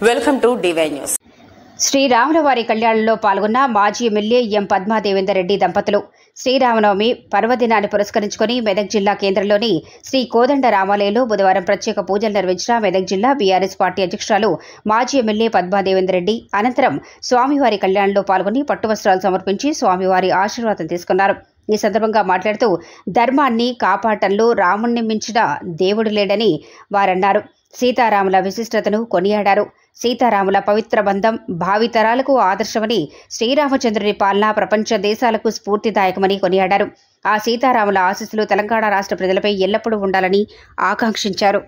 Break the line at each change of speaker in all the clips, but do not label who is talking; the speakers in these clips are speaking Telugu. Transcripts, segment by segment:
Welcome to DY news.
శ్రీరాములవారి కళ్యాణంలో పాల్గొన్న మాజీ ఎమ్మెల్యే ఎం పద్మాదేవేందర్ రెడ్డి దంపతులు శ్రీరామనవమి పర్వదినాన్ని పురస్కరించుకుని మెదక్ జిల్లా కేంద్రంలోని శ్రీ కోదండ రామాలయంలో బుధవారం ప్రత్యేక పూజలు నిర్వహించిన మెదక్ జిల్లా బీఆర్ఎస్ పార్టీ అధ్యక్షురాలు మాజీ ఎమ్మెల్యే పద్మాదేవేందర్ రెడ్డి అనంతరం స్వామివారి కళ్యాణంలో పాల్గొని పట్టువస్త్రాలు సమర్పించి స్వామివారి ఆశీర్వాదం తీసుకున్నారు. ఈ సందర్భంగా మాట్లాడుతూ ధర్మాన్ని కాపాడటంలో రాముణ్ణి మించిన దేవుడు లేడని వారన్నారు. సీతారాముల విశిష్టతను కొనియాడారు. సీతారాముల పవిత్ర బంధం భావితరాలకు ఆదర్శమని, శ్రీరామచంద్రుని పాలన ప్రపంచ దేశాలకు స్ఫూర్తిదాయకమని కొనియాడారు. ఆ సీతారాముల ఆశీస్సులు తెలంగాణ రాష్ట్ర ప్రజలపై ఎల్లప్పుడూ ఉండాలని ఆకాంక్షించారు.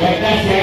Gracias.